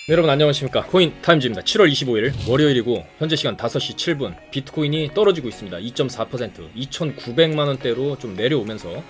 네, 여러분 안녕하십니까. 코인 타임즈입니다. 7월 25일 월요일이고 현재 시간 5시 7분 비트코인이 떨어지고 있습니다. 2.4% 2,900만원대로 좀 내려오면서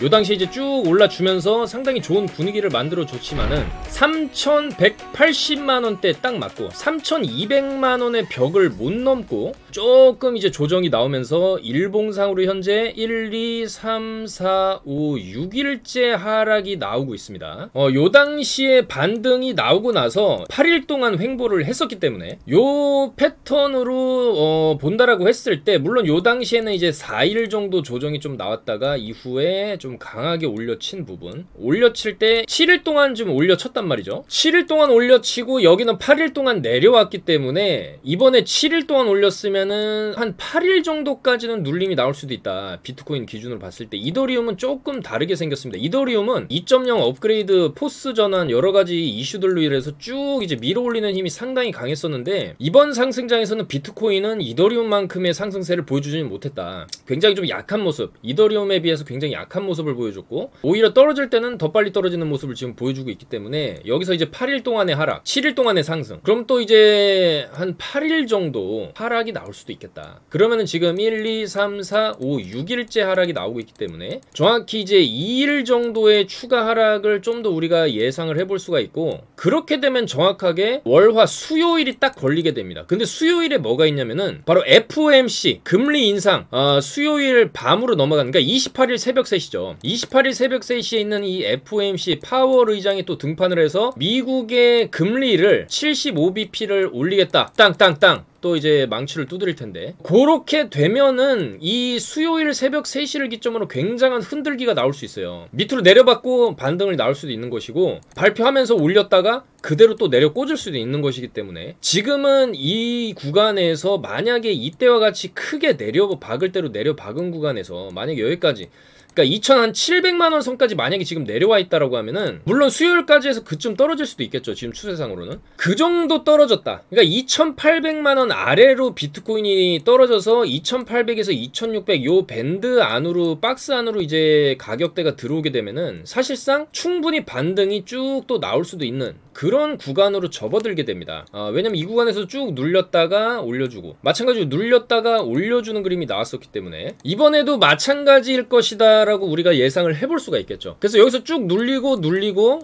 요 당시 이제 쭉 올라주면서 상당히 좋은 분위기를 만들어 줬지만은 3,180만원대 딱 맞고 3,200만원의 벽을 못 넘고 조금 이제 조정이 나오면서 일봉상으로 현재 1, 2, 3, 4, 5, 6일째 하락이 나오고 있습니다. 요 당시에 반등이 나오고 나서 8일 동안 횡보를 했었기 때문에 요 패턴으로 본다라고 했을 때 물론 요 당시에는 이제 4일 정도 조정이 좀 나왔다가 이후에 좀 강하게 올려친 부분 올려칠 때 7일 동안 좀 올려쳤단 말이죠. 7일 동안 올려치고 여기는 8일 동안 내려왔기 때문에 이번에 7일 동안 올렸으면은 한 8일 정도까지는 눌림이 나올 수도 있다. 비트코인 기준으로 봤을 때 이더리움은 조금 다르게 생겼습니다. 이더리움은 2.0 업그레이드 포스 전환 여러가지 이슈들로 인해서 쭉 이제 밀어 올리는 힘이 상당히 강했었는데 이번 상승장에서는 비트코인은 이더리움만큼의 상승세를 보여주지는 못했다. 굉장히 좀 약한 모습, 이더리움에 비해서 굉장히 약한 모습을 보여줬고 오히려 떨어질 때는 더 빨리 떨어지는 모습을 지금 보여주고 있기 때문에 여기서 이제 8일 동안의 하락, 7일 동안의 상승, 그럼 또 이제 한 8일 정도 하락이 나올 수도 있겠다. 그러면은 지금 1, 2, 3, 4, 5, 6일째 하락이 나오고 있기 때문에 정확히 이제 2일 정도의 추가 하락을 좀 더 우리가 예상을 해볼 수가 있고 그렇게 되면 정확하게 월화 수요일이 딱 걸리게 됩니다. 근데 수요일에 뭐가 있냐면은 바로 FOMC 금리 인상 수요일 밤으로 넘어가는 그러니까 28일 새벽 3시죠. 28일 새벽 3시에 있는 이 FOMC 파월 의장이 또 등판을 해서 미국의 금리를 75bp를 올리겠다. 땅땅땅. 또 이제 망치를 두드릴 텐데 그렇게 되면은 이 수요일 새벽 3시를 기점으로 굉장한 흔들기가 나올 수 있어요. 밑으로 내려받고 반등을 나올 수도 있는 것이고 발표하면서 올렸다가 그대로 또 내려 꽂을 수도 있는 것이기 때문에 지금은 이 구간에서 만약에 이때와 같이 크게 박을 대로 내려박은 구간에서 만약에 여기까지 그러니까 2,700만원 선까지 만약에 지금 내려와 있다라고 하면은 물론 수요일까지 해서 그쯤 떨어질 수도 있겠죠. 지금 추세상으로는 그 정도 떨어졌다. 그러니까 2,800만원 아래로 비트코인이 떨어져서 2,800에서 2,600 요 밴드 안으로 박스 안으로 이제 가격대가 들어오게 되면은 사실상 충분히 반등이 쭉 또 나올 수도 있는 그런 구간으로 접어들게 됩니다. 왜냐면 이 구간에서 쭉 눌렸다가 올려주고 마찬가지로 눌렸다가 올려주는 그림이 나왔었기 때문에 이번에도 마찬가지일 것이다 라고 우리가 예상을 해볼 수가 있겠죠. 그래서 여기서 쭉 눌리고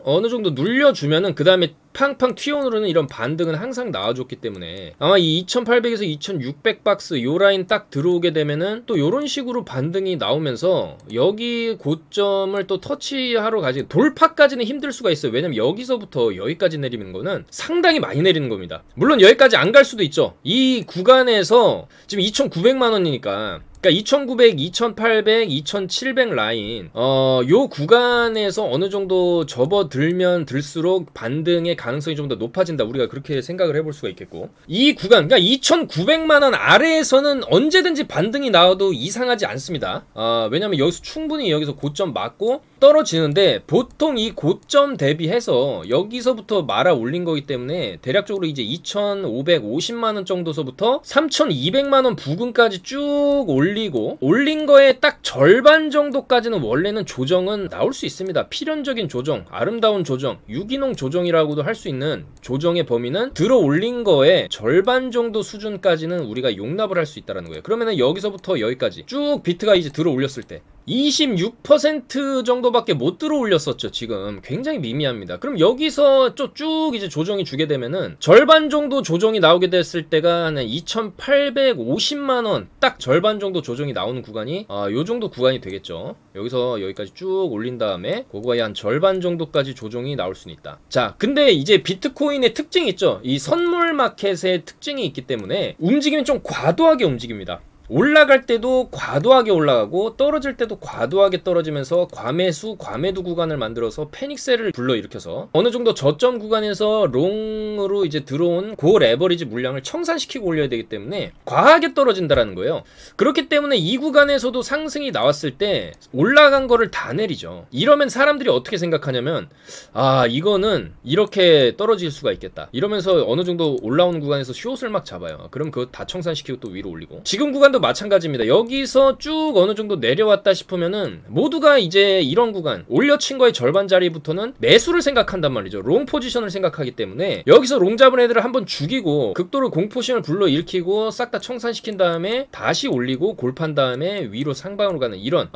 어느 정도 눌려주면은 그 다음에 팡팡 튀어오르는 이런 반등은 항상 나와줬기 때문에 아마 이 2800에서 2600 박스 요 라인 딱 들어오게 되면은 또 요런 식으로 반등이 나오면서 여기 고점을 또 터치하러 가지 돌파까지는 힘들 수가 있어요. 왜냐면 여기서부터 여기까지 내리는 거는 상당히 많이 내리는 겁니다. 물론 여기까지 안 갈 수도 있죠. 이 구간에서 지금 2,900만원이니까 그러니까 2,900, 2,800, 2,700 라인 요 구간에서 어느 정도 접어들면 들수록 반등의 가능성이 좀 더 높아진다. 우리가 그렇게 생각을 해볼 수가 있겠고 이 구간 그러니까 2,900만원 아래에서는 언제든지 반등이 나와도 이상하지 않습니다. 왜냐면 여기서 충분히 여기서 고점 맞고 떨어지는데 보통 이 고점 대비해서 여기서부터 말아 올린 거기 때문에 대략적으로 이제 2,550만원 정도서부터 3,200만원 부근까지 쭉 올린 거에 딱 절반 정도까지는 원래는 조정은 나올 수 있습니다. 필연적인 조정, 아름다운 조정, 유기농 조정이라고도 할 수 있는 조정의 범위는 들어 올린 거에 절반 정도 수준까지는 우리가 용납을 할 수 있다는 거예요. 그러면은 여기서부터 여기까지 쭉 비트가 이제 들어 올렸을 때 26% 정도밖에 못 들어 올렸었죠. 지금 굉장히 미미합니다. 그럼 여기서 쭉 이제 조정이 주게 되면은 절반 정도 조정이 나오게 됐을 때가 한 2,850만원 딱 절반 정도 조정이 나오는 구간이 요 정도 구간이 되겠죠. 여기서 여기까지 쭉 올린 다음에 그거의 한 절반 정도까지 조정이 나올 수는 있다. 자, 근데 이제 비트코인의 특징이 있죠. 이 선물 마켓의 특징이 있기 때문에 움직임이 좀 과도하게 움직입니다. 올라갈 때도 과도하게 올라가고 떨어질 때도 과도하게 떨어지면서 과매도 구간을 만들어서 패닉셀을 불러일으켜서 어느 정도 저점 구간에서 롱으로 이제 들어온 고 레버리지 물량을 청산시키고 올려야 되기 때문에 과하게 떨어진다라는 거예요. 그렇기 때문에 이 구간에서도 상승이 나왔을 때 올라간 거를 다 내리죠. 이러면 사람들이 어떻게 생각하냐면 이거는 이렇게 떨어질 수가 있겠다 이러면서 어느 정도 올라오는 구간에서 숏을 막 잡아요. 그럼 그거 다 청산시키고 또 위로 올리고 지금 구간도 구간도 마찬가지입니다. 여기서 쭉 어느 정도 내려왔다 싶으면은 모두가 이제 이런 구간 올려친 거의 절반 자리부터는 매수를 생각한단 말이죠. 롱 포지션을 생각하기 때문에 여기서 롱 잡은 애들을 한번 죽이고 극도로 공포심을 불러일으키고 싹 다 청산시킨 다음에 다시 올리고 골판 다음에 위로 상방으로 가는 이런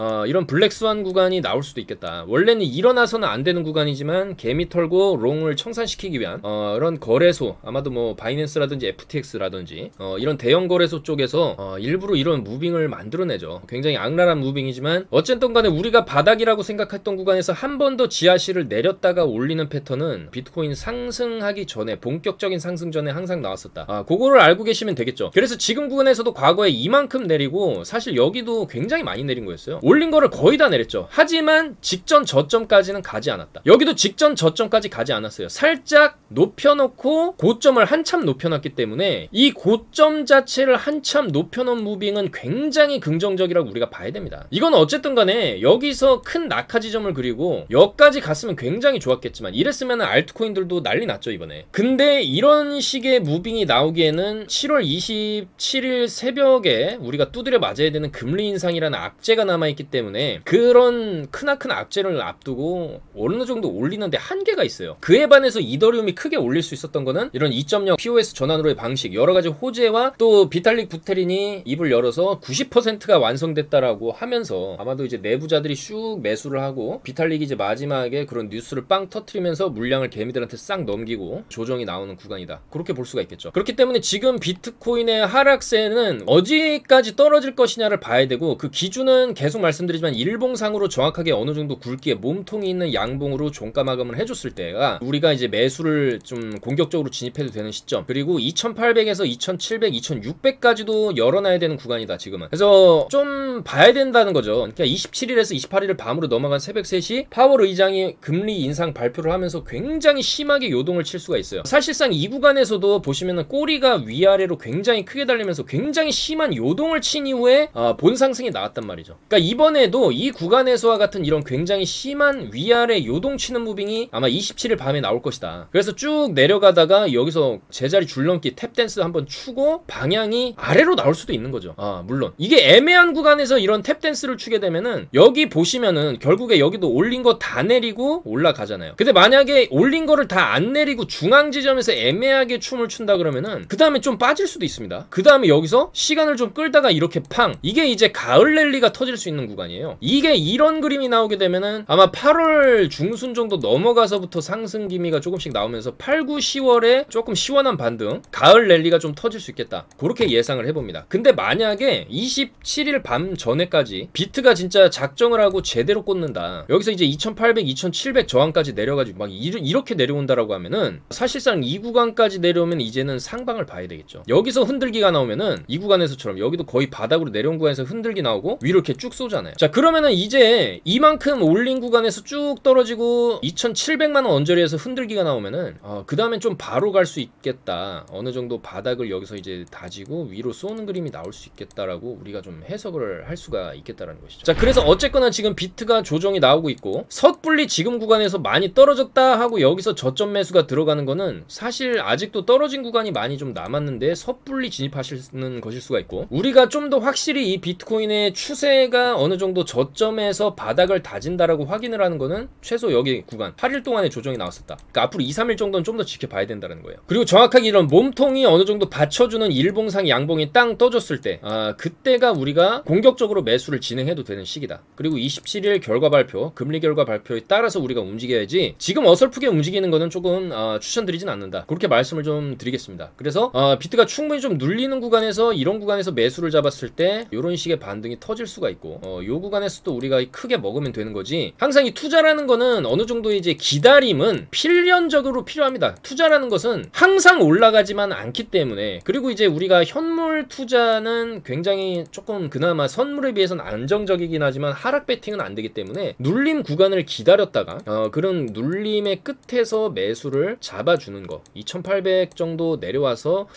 블랙스완 구간이 나올 수도 있겠다. 원래는 일어나서는 안 되는 구간이지만 개미 털고 롱을 청산시키기 위한 이런 거래소, 아마도 뭐 바이낸스라든지 FTX라든지 이런 대형 거래소 쪽에서 일부러 이런 무빙을 만들어내죠. 굉장히 악랄한 무빙이지만 어쨌든 간에 우리가 바닥이라고 생각했던 구간에서 한 번 더 지하실을 내렸다가 올리는 패턴은 비트코인 상승하기 전에, 본격적인 상승 전에 항상 나왔었다. 그거를 알고 계시면 되겠죠. 그래서 지금 구간에서도 과거에 이만큼 내리고 사실 여기도 굉장히 많이 내린 거였어요. 올린 거를 거의 다 내렸죠. 하지만 직전 저점까지는 가지 않았다. 여기도 직전 저점까지 가지 않았어요. 살짝 높여놓고 고점을 한참 높여놨기 때문에 이 고점 자체를 한참 높여놓은 무빙은 굉장히 긍정적이라고 우리가 봐야 됩니다. 이건 어쨌든 간에 여기서 큰 낙하 지점을 그리고 여기까지 갔으면 굉장히 좋았겠지만 이랬으면 알트코인들도 난리 났죠 이번에. 근데 이런 식의 무빙이 나오기에는 7월 27일 새벽에 우리가 두드려 맞아야 되는 금리 인상이라는 악재가 남아있기 때문에 그런 크나큰 악재를 앞두고 어느 정도 올리는데 한계가 있어요. 그에 반해서 이더리움이 크게 올릴 수 있었던 거는 이런 2.0 POS 전환으로의 방식, 여러가지 호재와 또 비탈릭 부테린이 입을 열어서 90%가 완성됐다라고 하면서 아마도 이제 내부자들이 쑥 매수를 하고 비탈릭이 이제 마지막에 그런 뉴스를 빵 터트리면서 물량을 개미들한테 싹 넘기고 조정이 나오는 구간이다. 그렇게 볼 수가 있겠죠. 그렇기 때문에 지금 비트코인의 하락세는 어디까지 떨어질 것이냐를 봐야 되고, 그 기준은 계속 말씀드리지만 일봉상으로 정확하게 어느 정도 굵기에 몸통이 있는 양봉으로 종가 마감을 해줬을 때가 우리가 이제 매수를 좀 공격적으로 진입해도 되는 시점, 그리고 2800에서 2700, 2600까지도 열어놔야 되는 구간이다 지금은. 그래서 좀 봐야 된다는 거죠. 그러니까 27일에서 28일을 밤으로 넘어간 새벽 3시 파월 의장이 금리 인상 발표를 하면서 굉장히 심하게 요동을 칠 수가 있어요. 사실상 이 구간에서도 보시면은 꼬리가 위아래로 굉장히 크게 달리면서 굉장히 심한 요동을 친 이후에 본상승이 나왔단 말이죠. 그러니까 이번에도 이 구간에서와 같은 이런 굉장히 심한 위아래 요동치는 무빙이 아마 27일 밤에 나올 것이다. 그래서 쭉 내려가다가 여기서 제자리 줄넘기 탭댄스 한번 추고 방향이 아래로 나올 수도 있는 거죠. 물론 이게 애매한 구간에서 이런 탭댄스를 추게 되면은 여기 보시면은 결국에 여기도 올린 거 다 내리고 올라가잖아요. 근데 만약에 올린 거를 다 안 내리고 중앙 지점에서 애매하게 춤을 춘다 그러면은 그 다음에 좀 빠질 수도 있습니다. 그 다음에 여기서 시간을 좀 끌다가 이렇게 팡, 이게 이제 가을 랠리가 터질 수 있는 구간이에요. 이게 이런 그림이 나오게 되면은 아마 8월 중순 정도 넘어가서부터 상승 기미가 조금씩 나오면서 8, 9, 10월에 조금 시원한 반등, 가을 랠리가 좀 터질 수 있겠다. 그렇게 예상을 해봅니다. 근데 만약에 27일 밤 전에까지 비트가 진짜 작정을 하고 제대로 꽂는다, 여기서 이제 2800, 2700 저항까지 내려가지고 막 이렇게 내려온다라고 하면은 사실상 이 구간까지 내려오면 이제는 상방을 봐야 되겠죠. 여기서 흔들기가 나오면은 이 구간에서처럼 여기도 거의 바닥으로 내려온 구간에서 흔들기 나오고 위로 이렇게 쭉 쏘잖아요. 자, 그러면은 이제 이만큼 올린 구간에서 쭉 떨어지고 2700만원 언저리에서 흔들기가 나오면은 그 다음엔 좀 바로 갈 수 있겠다. 어느 정도 바닥을 여기서 이제 다지고 위로 쏘는 그림이 나올 수 있겠다라고 우리가 좀 해석을 할 수가 있겠다라는 것이죠. 자, 그래서 어쨌거나 지금 비트가 조정이 나오고 있고 섣불리 지금 구간에서 많이 떨어졌다 하고 여기서 저점 매수가 들어가는 거는 사실 아직도 떨어진 구간이 많이 좀 남았는데 섣불리 진입하시는 것일 수가 있고, 우리가 좀 더 확실히 이 비트코인의 추세가 어느 정도 저점에서 바닥을 다진다라고 확인을 하는 거는 최소 여기 구간 8일 동안의 조정이 나왔었다. 그러니까 앞으로 2, 3일 정도는 좀 더 지켜봐야 된다는 거예요. 그리고 정확하게 이런 몸통이 어느 정도 받쳐주는 일봉상 양봉이 땅 떠줬을 때 그때가 우리가 공격적으로 매수를 진행해도 되는 시기다. 그리고 27일 결과 발표, 금리 결과 발표에 따라서 우리가 움직여야지 지금 어설프게 움직이는 거는 조금 추천드리진 않는다. 그렇게 말씀을 좀 드리겠습니다. 그래서 비트가 충분히 좀 눌리는 구간에서 이런 구간에서 매수를 잡았을 때 이런 식의 반등이 터질 수가 있고, 요 구간에서도 우리가 크게 먹으면 되는 거지. 항상 이 투자라는 거는 어느 정도 이제 기다림은 필연적으로 필요합니다. 투자라는 것은 항상 올라가지만 않기 때문에. 그리고 이제 우리가 현물 투자는 굉장히 조금 그나마 선물에 비해서는 안정적이긴 하지만 하락 배팅은 안 되기 때문에 눌림 구간을 기다렸다가 그런 눌림의 끝에서 매수를 잡아주는 거, 2800 정도 내려와서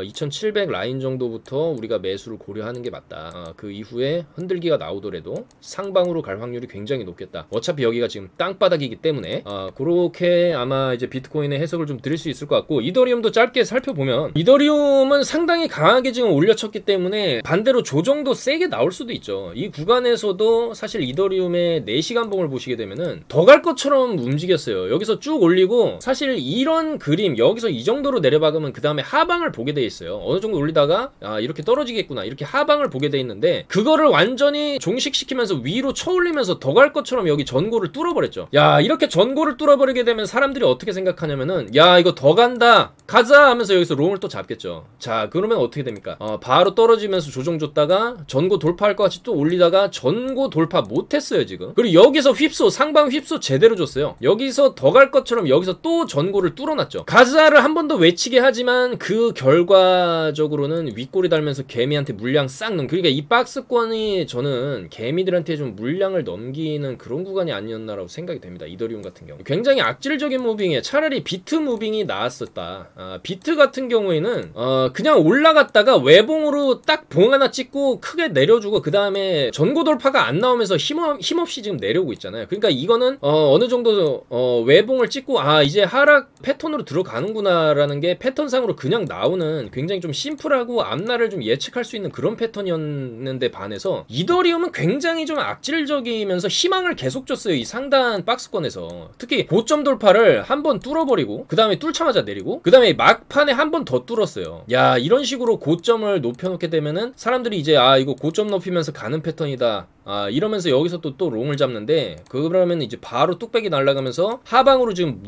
2700 라인 정도부터 우리가 매수를 고려하는 게 맞다. 그 이후에 흔들기가 나오더라도 상방으로 갈 확률이 굉장히 높겠다. 어차피 여기가 지금 땅바닥이기 때문에 그렇게 아마 이제 비트코인의 해석을 좀 드릴 수 있을 것 같고, 이더리움도 짧게 살펴보면 이더리움은 상당히 강하게 지금 올려쳤기 때문에 때문에 반대로 조정도 세게 나올 수도 있죠. 이 구간에서도 사실 이더리움의 4시간 봉을 보시게 되면은 더 갈 것처럼 움직였어요. 여기서 쭉 올리고 사실 이런 그림 여기서 이 정도로 내려박으면 그 다음에 하방을 보게 돼 있어요. 어느 정도 올리다가 아 이렇게 떨어지겠구나 이렇게 하방을 보게 돼 있는데 그거를 완전히 종식시키면서 위로 쳐올리면서 더 갈 것처럼 여기 전고를 뚫어버렸죠. 야 이렇게 전고를 뚫어버리게 되면 사람들이 어떻게 생각하냐면은 야 이거 더 간다 가자 하면서 여기서 롱을 또 잡겠죠. 자 그러면 어떻게 됩니까? 바로 떨어지면서 조정 줬다가 전고 돌파할 것 같이 또 올리다가 전고 돌파 못했어요 지금. 그리고 여기서 휩소 상방 휩소 제대로 줬어요. 여기서 더 갈 것처럼 여기서 또 전고를 뚫어놨죠. 가자를 한 번 더 외치게 하지만 그 결과적으로는 윗골이 달면서 개미한테 물량 싹 넣는, 그러니까 이 박스권이 저는 개미들한테 좀 물량을 넘기는 그런 구간이 아니었나라고 생각이 됩니다. 이더리움 같은 경우 굉장히 악질적인 무빙에 차라리 비트 무빙이 나았었다. 비트 같은 경우에는 그냥 올라갔다가 외봉으로 딱 봉 하나 찍고 크게 내려주고 그 다음에 전고 돌파가 안 나오면서 힘없이 지금 내려오고 있잖아요. 그러니까 이거는 어느 정도 외봉을 찍고 아 이제 하락 패턴으로 들어가는구나 라는 게 패턴상으로 그냥 나오는 굉장히 좀 심플하고 앞날을 좀 예측할 수 있는 그런 패턴이었는데 반해서 이더리움은 굉장히 좀 악질적이면서 희망을 계속 줬어요. 이 상단 박스권에서 특히 고점 돌파를 한번 뚫어버리고 그 다음에 뚫자마자 내리고 그 다음에 막판에 한 번 더 뚫었어요. 야 이런 식으로 고점을 높여놓게 되면은 사람들이 이제 아 이거 고점 높이면서 가는 패턴이다 이러면서 여기서 또 롱을 잡는데 그러면 이제 바로 뚝배기 날아가면서 하방으로 지금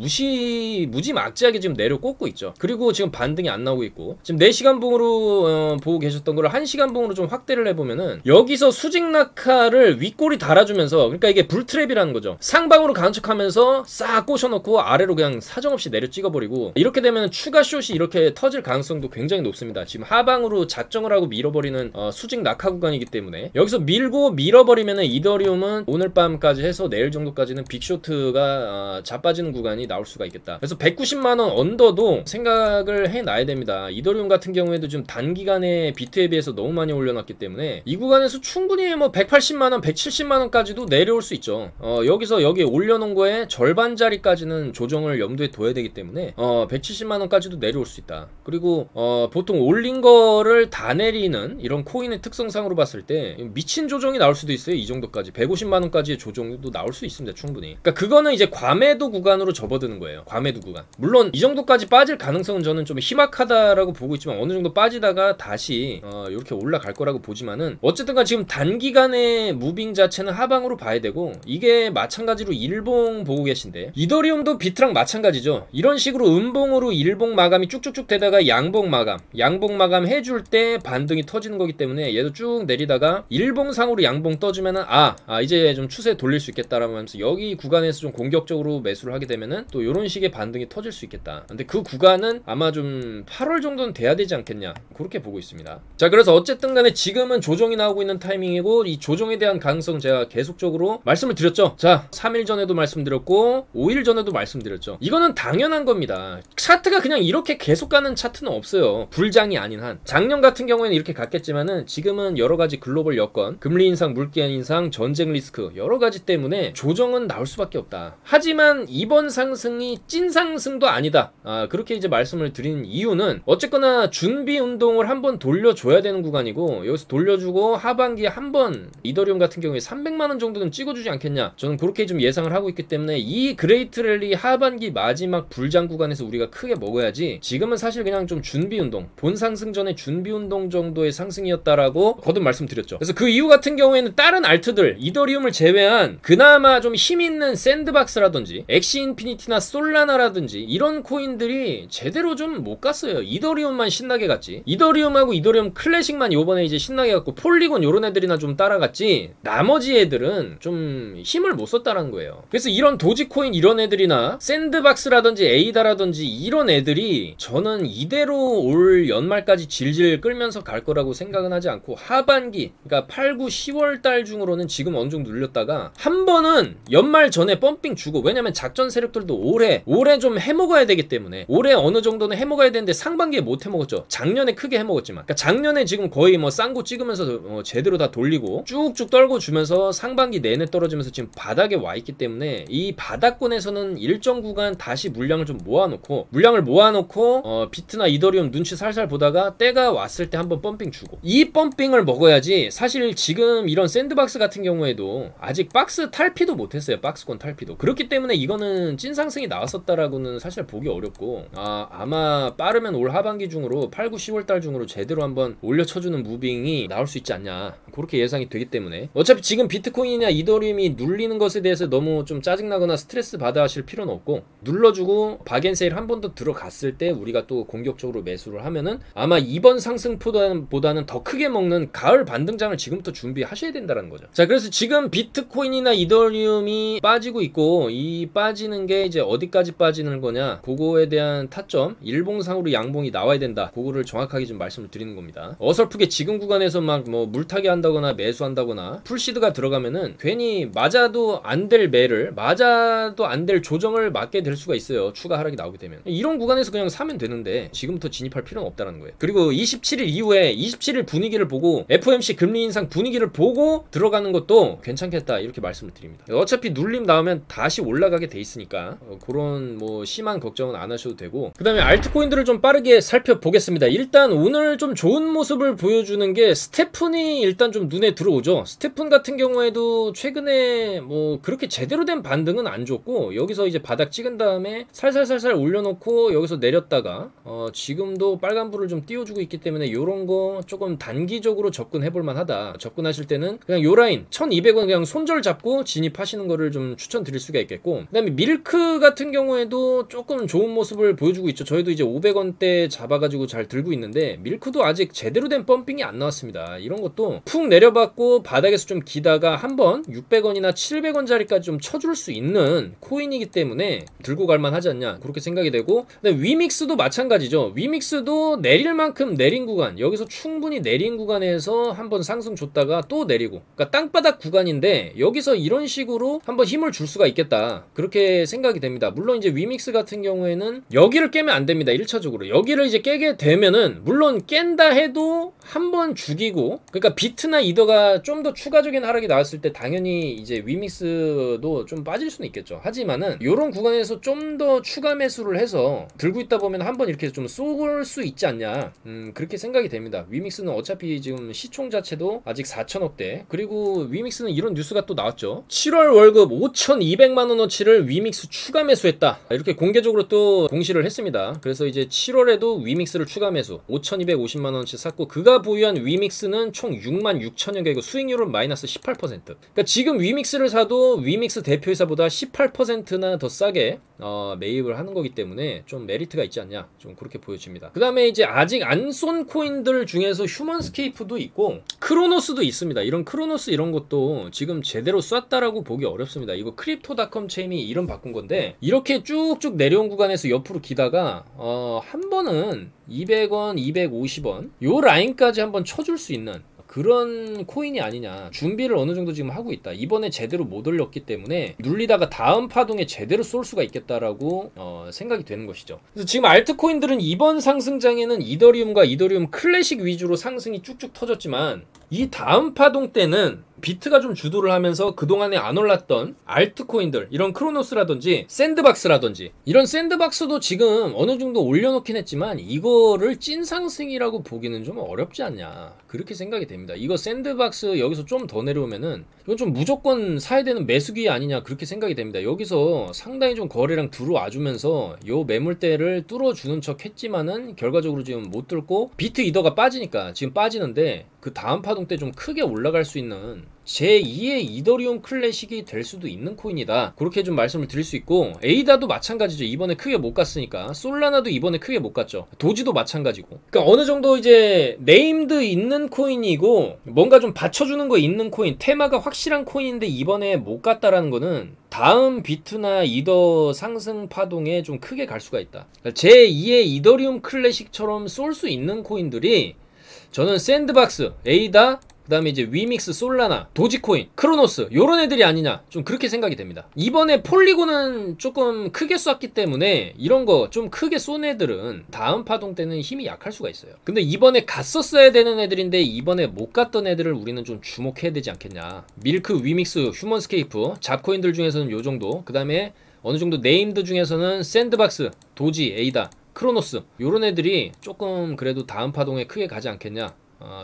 무지막지하게 지금 내려 꽂고 있죠. 그리고 지금 반등이 안 나오고 있고 지금 4시간 봉으로 보고 계셨던 걸 1시간 봉으로 좀 확대를 해보면은 여기서 수직 낙하를 윗골이 달아주면서 그러니까 이게 불트랩이라는 거죠. 상방으로 간척하면서 싹 꽂혀놓고 아래로 그냥 사정없이 내려 찍어버리고 이렇게 되면 추가 숏이 이렇게 터질 가능성도 굉장히 높습니다. 지금 하방으로 작정을 하고 밀어버리는 수직 낙하 구간이기 때문에 여기서 밀어버리면은 이더리움은 오늘 밤까지 해서 내일 정도까지는 빅쇼트가 자빠지는 구간이 나올 수가 있겠다. 그래서 190만원 언더도 생각을 해놔야 됩니다. 이더리움 같은 경우에도 좀 단기간에 비트에 비해서 너무 많이 올려놨기 때문에 이 구간에서 충분히 뭐 180만원 170만원까지도 내려올 수 있죠. 여기서 여기 올려놓은 거에 절반짜리까지는 조정을 염두에 둬야 되기 때문에 170만원까지도 내려올 수 있다. 그리고 보통 올린 거를 다 내리는 이런 코인의 특성상으로 봤을 때 미친 조정이 나올 수도 있어요. 이 정도까지 150만원까지의 조정도 나올 수 있습니다. 충분히. 그러니까 그거는 이제 과매도 구간으로 접어드는 거예요. 과매도 구간. 물론 이 정도까지 빠질 가능성은 저는 좀 희박하다라고 보고 있지만 어느 정도 빠지다가 다시 이렇게 올라갈 거라고 보지만은 어쨌든간 지금 단기간의 무빙 자체는 하방으로 봐야 되고 이게 마찬가지로 일봉 보고 계신데 이더리움도 비트랑 마찬가지죠. 이런 식으로 음봉으로 일봉 마감이 쭉쭉쭉 되다가 양봉 마감 해줄 때 반등이 터지는 거기 때문에 얘도 쭉 내리다가 일봉상으로 양봉 떠주면은 이제 좀 추세 돌릴 수 있겠다라고 하면서 여기 구간에서 좀 공격적으로 매수를 하게 되면은 또 이런 식의 반등이 터질 수 있겠다. 근데 그 구간은 아마 좀 8월 정도는 돼야 되지 않겠냐 그렇게 보고 있습니다. 자 그래서 어쨌든 간에 지금은 조정이 나오고 있는 타이밍이고 이 조정에 대한 가능성 제가 계속적으로 말씀을 드렸죠. 자 3일 전에도 말씀드렸고 5일 전에도 말씀드렸죠. 이거는 당연한 겁니다. 차트가 그냥 이렇게 계속 가는 차트는 없어요. 불장이 아닌 한. 작년 같은 경우에는 이렇게 갔겠지만은 지금은 여러가지 글로벌 여건 금리 인상 물기한 인상 전쟁 리스크 여러가지 때문에 조정은 나올 수밖에 없다. 하지만 이번 상승이 찐 상승도 아니다. 그렇게 이제 말씀을 드린 이유는 어쨌거나 준비 운동을 한번 돌려줘야 되는 구간이고 여기서 돌려주고 하반기에 한번 이더리움 같은 경우에 300만원 정도는 찍어주지 않겠냐 저는 그렇게 좀 예상을 하고 있기 때문에 이 그레이트 랠리 하반기 마지막 불장 구간에서 우리가 크게 먹어야지 지금은 사실 그냥 좀 준비 운동 본 상승 전에 준비 운동 정도의 상승이었다라고 거듭 말씀드렸죠. 그래서 그 이후 같은 경우에는 다른 알트들 이더리움을 제외한 그나마 좀 힘있는 샌드박스라든지 엑시 인피니티나 솔라나라든지 이런 코인들이 제대로 좀 못 갔어요. 이더리움만 신나게 갔지. 이더리움하고 이더리움 클래식만 요번에 이제 신나게 갔고 폴리곤 요런 애들이나 좀 따라갔지 나머지 애들은 좀 힘을 못 썼다라는 거예요. 그래서 이런 도지코인 이런 애들이나 샌드박스라든지 에이다라든지 이런 애들이 저는 이대로 올 연말까지 질질 끌면서 갈 거라고 생각은 하지 않고 하반기 그러니까 8, 9, 10월 10달 중으로는 지금 어느 정도 눌렸다가 한 번은 연말 전에 펌핑 주고, 왜냐면 작전 세력들도 올해 좀 해먹어야 되기 때문에 올해 어느 정도는 해먹어야 되는데 상반기에 못 해먹었죠. 작년에 크게 해먹었지만, 그러니까 작년에 지금 거의 뭐 쌍고 찍으면서 제대로 다 돌리고 쭉쭉 떨고 주면서 상반기 내내 떨어지면서 지금 바닥에 와 있기 때문에 이 바닥권에서는 일정 구간 다시 물량을 좀 모아놓고 비트나 이더리움 눈치 살살 보다가 때가 왔을 때 한번 펌핑 주고, 이 펌핑을 먹어야지. 사실 지금 이런 샌드박스 같은 경우에도 아직 박스 탈피도 못했어요. 박스권 탈피도. 그렇기 때문에 이거는 찐상승이 나왔었다라고는 사실 보기 어렵고, 아마 빠르면 올 하반기 중으로 8, 9, 10월달 중으로 제대로 한번 올려쳐주는 무빙이 나올 수 있지 않냐, 그렇게 예상이 되기 때문에 어차피 지금 비트코인이나 이더리움이 눌리는 것에 대해서 너무 좀 짜증나거나 스트레스 받아 하실 필요는 없고, 눌러주고 박앤세일 한 번 더 들어갔을 때 우리가 또 공격적으로 매수를 하면은 아마 이번 상승보다는 더 크게 먹는 가을 반등장을 지금부터 준비하셔야 된다는 거죠. 자, 그래서 지금 비트코인이나 이더리움이 빠지고 있고, 이 빠지는 게 이제 어디까지 빠지는 거냐, 그거에 대한 타점, 일봉상으로 양봉이 나와야 된다, 그거를 정확하게 좀 말씀을 드리는 겁니다. 어설프게 지금 구간에서 막 뭐 물타기 한다거나 매수한다거나 풀시드가 들어가면은 괜히 맞아도 안 될 매를, 맞아도 안 될 조정을 맞게 될 수가 있어요. 추가 하락이 나오게 되면. 이런 구간에서 그냥 사면 되는데 지금부터 진입할 필요는 없다는 거예요. 그리고 27일 이후에 27일 분위기를 보고, FOMC 금리 인상 분위기를 보고 들어가는 것도 괜찮겠다, 이렇게 말씀을 드립니다. 어차피 눌림 나오면 다시 올라가게 돼 있으니까 그런 뭐 심한 걱정은 안 하셔도 되고, 그 다음에 알트코인들을 좀 빠르게 살펴보겠습니다. 일단 오늘 좀 좋은 모습을 보여주는 게 스테픈이 일단 좀 눈에 들어오죠. 스테픈 같은 경우에도 최근에 뭐 그렇게 제대로 된 반등은 안 줬고, 여기서 이제 바닥 찍은 다음에 살살살살 올려놓고 여기서 내렸다가 지금도 빨간불을 좀 띄워주고 있기 때문에 요런 거 조금 단기적으로 접근해볼 만하다. 접근하실 때는 그냥 요 라인 1200원 그냥 손절 잡고 진입하시는 거를 좀 추천드릴 수가 있겠고, 그 다음에 밀크 같은 경우에도 조금 좋은 모습을 보여주고 있죠. 저희도 이제 500원대 잡아가지고 잘 들고 있는데, 밀크도 아직 제대로 된 펌핑이 안 나왔습니다. 이런 것도 푹 내려받고 바닥에서 좀 기다가 한번 600원이나 700원짜리까지 좀 쳐줄 수 있는 코인이기 때문에 들고 갈만 하지 않냐, 그렇게 생각이 되고, 근데 위믹스도 마찬가지죠. 위믹스도 내릴 만큼 내린 구간, 여기서 충분히 내린 구간에서 한번 상승 줬다가 또 내리고, 그러니까 땅바닥 구간인데 여기서 이런 식으로 한번 힘을 줄 수가 있겠다, 그렇게 생각이 됩니다. 물론 이제 위믹스 같은 경우에는 여기를 깨면 안 됩니다. 1차적으로 여기를 이제 깨게 되면은, 물론 깬다 해도 한번 죽이고, 그러니까 비트나 이더가 좀 더 추가적인 하락이 나왔을 때 당연히 이제 위믹스도 좀 빠질 수는 있겠죠. 하지만은 요런 구간에서 좀 더 추가 매수를 해서 들고 있다 보면 한번 이렇게 좀 쏠 수 있지 않냐, 그렇게 생각이 됩니다. 위믹스는 어차피 지금 시총 자체도 아직 4천억대, 그리고 위믹스는 이런 뉴스가 또 나왔죠. 7월 월급 5,200만원어치를 위믹스 추가 매수했다, 이렇게 공개적으로 또 공시를 했습니다. 그래서 이제 7월에도 위믹스를 추가 매수 5,250만원어치 샀고, 그가 보유한 위믹스는 총 66,000여 개고 수익률은 마이너스 18%. 그러니까 지금 위믹스를 사도 위믹스 대표이사보다 18%나 더 싸게 매입을 하는 거기 때문에 좀 메리트가 있지 않냐, 좀 그렇게 보여집니다. 그 다음에 이제 아직 안 쏜 코인들 중에서 휴먼스케이프도 있고 크로노스도 있습니다. 이런 크로노스 이런 것도 지금 제대로 쐈다라고 보기 어렵습니다. 이거 크립토닷컴 체인이 이름 바꾼 건데, 이렇게 쭉쭉 내려온 구간에서 옆으로 기다가 한 번은 200원, 250원 요 라인까지 한번 쳐줄 수 있는 그런 코인이 아니냐, 준비를 어느 정도 지금 하고 있다. 이번에 제대로 못 올렸기 때문에 눌리다가 다음 파동에 제대로 쏠 수가 있겠다라고 생각이 되는 것이죠. 그래서 지금 알트코인들은 이번 상승장에는 이더리움과 이더리움 클래식 위주로 상승이 쭉쭉 터졌지만, 이 다음 파동 때는 비트가 좀 주도를 하면서 그동안에 안 올랐던 알트코인들, 이런 크로노스라든지 샌드박스라든지, 이런 샌드박스도 지금 어느 정도 올려놓긴 했지만 이거를 찐상승이라고 보기는 좀 어렵지 않냐, 그렇게 생각이 됩니다. 이거 샌드박스 여기서 좀 더 내려오면은 이건 좀 무조건 사야 되는 매수기 아니냐, 그렇게 생각이 됩니다. 여기서 상당히 좀 거래량 들어와 주면서 요 매물대를 뚫어주는 척 했지만은 결과적으로 지금 못 뚫고 비트 이더가 빠지니까 지금 빠지는데, 그 다음 파동 때 좀 크게 올라갈 수 있는 제2의 이더리움 클래식이 될 수도 있는 코인이다, 그렇게 좀 말씀을 드릴 수 있고, 에이다도 마찬가지죠. 이번에 크게 못 갔으니까. 솔라나도 이번에 크게 못 갔죠. 도지도 마찬가지고. 그러니까 어느 정도 이제 네임드 있는 코인이고 뭔가 좀 받쳐주는 거 있는 코인, 테마가 확실한 코인인데 이번에 못 갔다라는 거는 다음 비트나 이더 상승 파동에 좀 크게 갈 수가 있다. 그러니까 제2의 이더리움 클래식처럼 쏠 수 있는 코인들이, 저는 샌드박스, 에이다, 그 다음에 이제 위믹스, 솔라나, 도지코인, 크로노스 요런 애들이 아니냐 좀 그렇게 생각이 됩니다. 이번에 폴리곤은 조금 크게 쐈기 때문에 이런 거 좀 크게 쏜 애들은 다음 파동 때는 힘이 약할 수가 있어요. 근데 이번에 갔었어야 되는 애들인데 이번에 못 갔던 애들을 우리는 좀 주목해야 되지 않겠냐. 밀크, 위믹스, 휴먼스케이프, 잡코인들 중에서는 요 정도, 그 다음에 어느 정도 네임드 중에서는 샌드박스, 도지, 에이다, 크로노스 요런 애들이 조금 그래도 다음 파동에 크게 가지 않겠냐.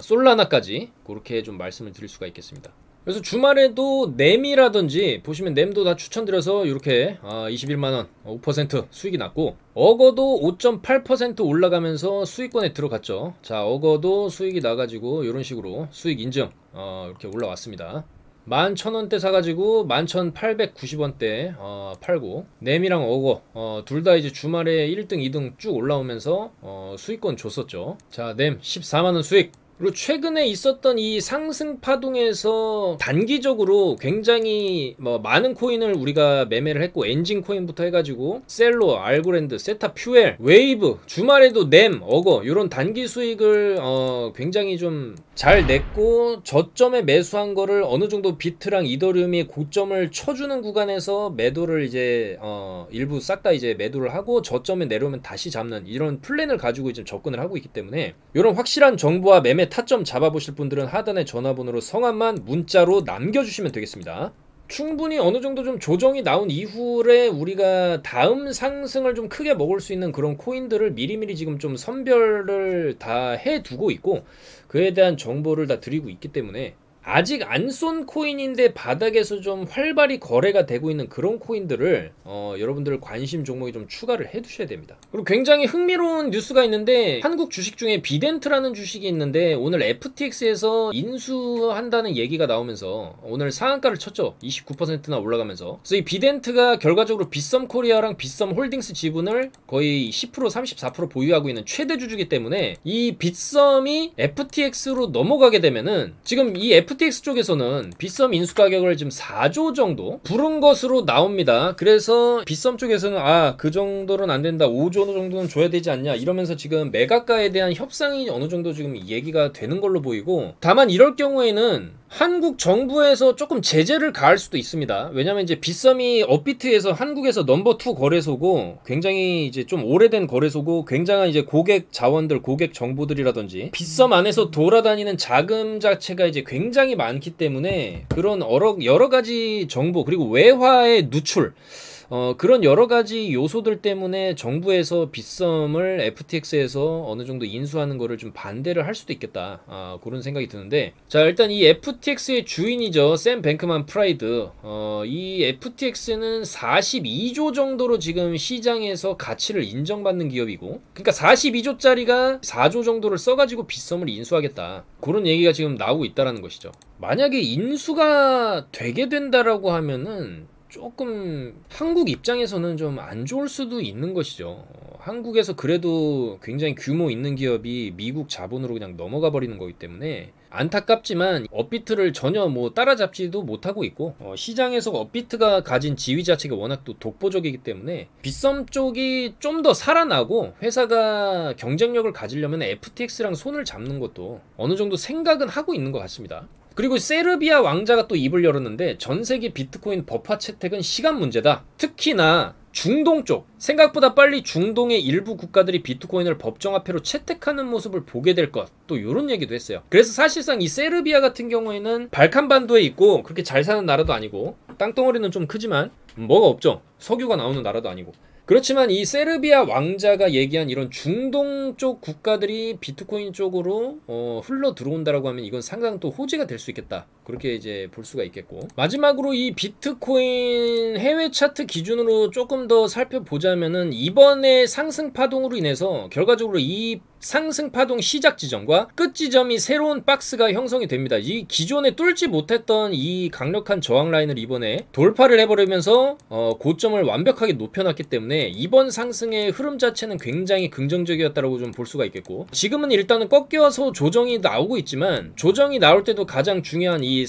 솔라나까지 그렇게 좀 말씀을 드릴 수가 있겠습니다. 그래서 주말에도 넴이라든지 보시면 넴도 다 추천드려서 이렇게 21만원 5% 수익이 났고, 어거도 5.8% 올라가면서 수익권에 들어갔죠. 자, 어거도 수익이 나가지고 이런 식으로 수익 인증 이렇게 올라왔습니다. 11,000원대 사가지고 11,890원대 팔고, 넴이랑 어거 둘 다 이제 주말에 1등 2등 쭉 올라오면서 수익권 줬었죠. 자, 넴 14만원 수익. 그리고 최근에 있었던 이 상승 파동에서 단기적으로 굉장히 많은 코인을 우리가 매매를 했고, 엔진 코인부터 해가지고 셀로, 알고랜드, 세타, 퓨엘, 웨이브, 주말에도 넴, 어거 이런 단기 수익을 굉장히 좀 잘 냈고, 저점에 매수한 거를 어느 정도 비트랑 이더리움이 고점을 쳐주는 구간에서 매도를 이제 일부 싹 다 이제 매도를 하고 저점에 내려오면 다시 잡는 이런 플랜을 가지고 이제 접근을 하고 있기 때문에, 이런 확실한 정보와 매매 타점 잡아보실 분들은 하단의 전화번호로 성함만 문자로 남겨주시면 되겠습니다. 충분히 어느 정도 좀 조정이 나온 이후에 우리가 다음 상승을 좀 크게 먹을 수 있는 그런 코인들을 미리미리 지금 좀 선별을 다 해두고 있고, 그에 대한 정보를 다 드리고 있기 때문에 아직 안 쏜 코인인데 바닥에서 좀 활발히 거래가 되고 있는 그런 코인들을 여러분들 관심 종목에 좀 추가를 해 두셔야 됩니다. 그리고 굉장히 흥미로운 뉴스가 있는데, 한국 주식 중에 비덴트라는 주식이 있는데 오늘 FTX에서 인수한다는 얘기가 나오면서 오늘 상한가를 쳤죠. 29%나 올라가면서. 그래서 이 비덴트가 결과적으로 빗썸코리아랑 빗썸홀딩스 지분을 거의 10% 34% 보유하고 있는 최대 주주이기 때문에, 이 빗썸이 FTX로 넘어가게 되면은, 지금 이 FTX 쪽에서는 빗썸 인수 가격을 지금 4조 정도 부른 것으로 나옵니다. 그래서 빗썸 쪽에서는 그 정도는 안 된다, 5조 정도는 줘야 되지 않냐 이러면서 지금 매각가에 대한 협상이 어느 정도 지금 얘기가 되는 걸로 보이고, 다만 이럴 경우에는 한국 정부에서 조금 제재를 가할 수도 있습니다. 왜냐면 이제 빗썸이 업비트에서 한국에서 넘버2 거래소고, 굉장히 이제 좀 오래된 거래소고, 굉장한 이제 고객 자원들, 고객 정보들이라든지 빗썸 안에서 돌아다니는 자금 자체가 이제 굉장히 많기 때문에, 그런 여러 가지 정보, 그리고 외화의 누출, 그런 여러 가지 요소들 때문에 정부에서 빗썸을 FTX에서 어느 정도 인수하는 거를 좀 반대를 할 수도 있겠다. 그런 생각이 드는데, 자, 일단 이 FTX의 주인이죠. 샘 뱅크만 프라이드. 이 FTX는 42조 정도로 지금 시장에서 가치를 인정받는 기업이고, 그러니까 42조짜리가 4조 정도를 써가지고 빗썸을 인수하겠다. 그런 얘기가 지금 나오고 있다라는 것이죠. 만약에 인수가 되게 된다라고 하면은 조금 한국 입장에서는 좀 안 좋을 수도 있는 것이죠. 한국에서 그래도 굉장히 규모 있는 기업이 미국 자본으로 그냥 넘어가 버리는 거기 때문에 안타깝지만 업비트를 전혀 따라잡지도 못하고 있고, 시장에서 업비트가 가진 지위 자체가 워낙 또 독보적이기 때문에 빗썸 쪽이 좀 더 살아나고 회사가 경쟁력을 가지려면 FTX랑 손을 잡는 것도 어느 정도 생각은 하고 있는 것 같습니다. 그리고 세르비아 왕자가 또 입을 열었는데, 전세계 비트코인 법화 채택은 시간 문제다. 특히나 중동 쪽, 생각보다 빨리 중동의 일부 국가들이 비트코인을 법정화폐로 채택하는 모습을 보게 될 것, 또 이런 얘기도 했어요. 그래서 사실상 이 세르비아 같은 경우에는 발칸반도에 있고 그렇게 잘 사는 나라도 아니고, 땅덩어리는 좀 크지만 뭐가 없죠. 석유가 나오는 나라도 아니고. 그렇지만 이 세르비아 왕자가 얘기한 이런 중동 쪽 국가들이 비트코인 쪽으로 흘러 들어온다라고 하면 이건 상당히 또 호재가 될 수 있겠다. 그렇게 이제 볼 수가 있겠고, 마지막으로 이 비트코인 해외 차트 기준으로 조금 더 살펴보자면은, 이번에 상승 파동으로 인해서 결과적으로 이 상승 파동 시작 지점과 끝 지점이 새로운 박스가 형성이 됩니다. 이 기존에 뚫지 못했던 이 강력한 저항 라인을 이번에 돌파를 해버리면서 고점을 완벽하게 높여놨기 때문에 이번 상승의 흐름 자체는 굉장히 긍정적이었다고 좀 볼 수가 있겠고, 지금은 일단은 꺾여서 조정이 나오고 있지만, 조정이 나올 때도 가장 중요한 이 이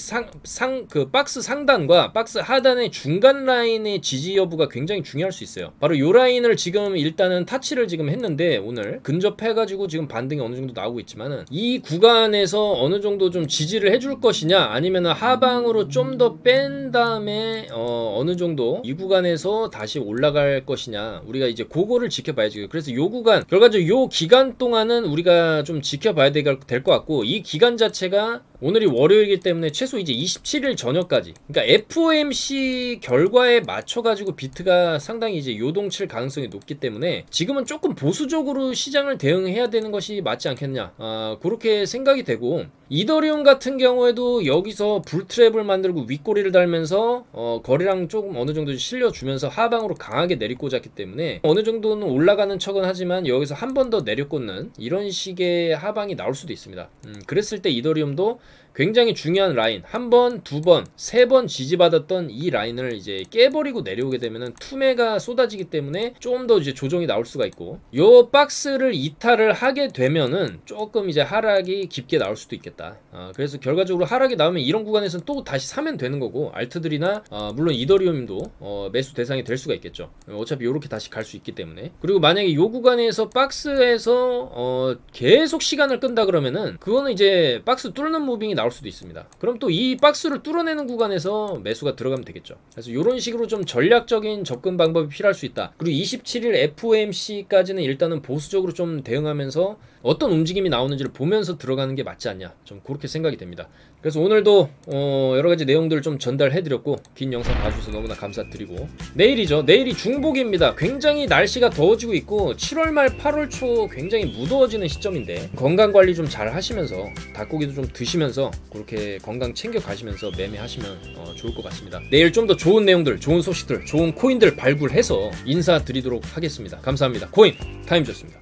그 박스 상단과 박스 하단의 중간 라인의 지지 여부가 굉장히 중요할 수 있어요. 바로 요 라인을 지금 일단은 타치를 지금 했는데 오늘 근접해가지고 지금 반등이 어느 정도 나오고 있지만은 이 구간에서 어느 정도 좀 지지를 해줄 것이냐 아니면 하방으로 좀 더 뺀 다음에 어느 정도 이 구간에서 다시 올라갈 것이냐 우리가 이제 그거를 지켜봐야지. 그래서 요 구간 결과적으로 요 기간 동안은 우리가 좀 지켜봐야 될 것 같고 이 기간 자체가 오늘이 월요일이기 때문에 최소 이제 27일 저녁까지 그러니까 FOMC 결과에 맞춰가지고 비트가 상당히 이제 요동칠 가능성이 높기 때문에 지금은 조금 보수적으로 시장을 대응해야 되는 것이 맞지 않겠냐 그렇게 생각이 되고 이더리움 같은 경우에도 여기서 불트랩을 만들고 윗꼬리를 달면서 거래량 조금 어느 정도 실려주면서 하방으로 강하게 내리꽂았기 때문에 어느 정도는 올라가는 척은 하지만 여기서 한 번 더 내려꽂는 이런 식의 하방이 나올 수도 있습니다. 그랬을 때 이더리움도 굉장히 중요한 라인 한 번, 두 번, 세 번 지지받았던 이 라인을 이제 깨버리고 내려오게 되면은 투매가 쏟아지기 때문에 좀 더 이제 조정이 나올 수가 있고 요 박스를 이탈을 하게 되면은 조금 이제 하락이 깊게 나올 수도 있겠다. 그래서 결과적으로 하락이 나오면 이런 구간에서는 또 다시 사면 되는 거고 알트들이나 물론 이더리움도 매수 대상이 될 수가 있겠죠. 어차피 요렇게 다시 갈 수 있기 때문에. 그리고 만약에 요 구간에서 박스에서 계속 시간을 끈다 그러면은 그거는 이제 박스 뚫는 무빙이 나올 수도 있습니다. 그럼 또 이 박스를 뚫어내는 구간에서 매수가 들어가면 되겠죠. 그래서 이런 식으로 좀 전략적인 접근 방법이 필요할 수 있다. 그리고 27일 FOMC까지는 일단은 보수적으로 좀 대응하면서 어떤 움직임이 나오는지를 보면서 들어가는 게 맞지 않냐 좀 그렇게 생각이 됩니다. 그래서 오늘도 여러가지 내용들을 좀 전달해드렸고 긴 영상 봐주셔서 너무나 감사드리고 내일이죠. 내일이 중복입니다. 굉장히 날씨가 더워지고 있고 7월 말 8월 초 굉장히 무더워지는 시점인데 건강관리 좀 잘 하시면서 닭고기도 좀 드시면서 그렇게 건강 챙겨 가시면서 매매하시면 좋을 것 같습니다. 내일 좀 더 좋은 내용들 좋은 소식들 좋은 코인들 발굴해서 인사드리도록 하겠습니다. 감사합니다. 코인 타임즈였습니다.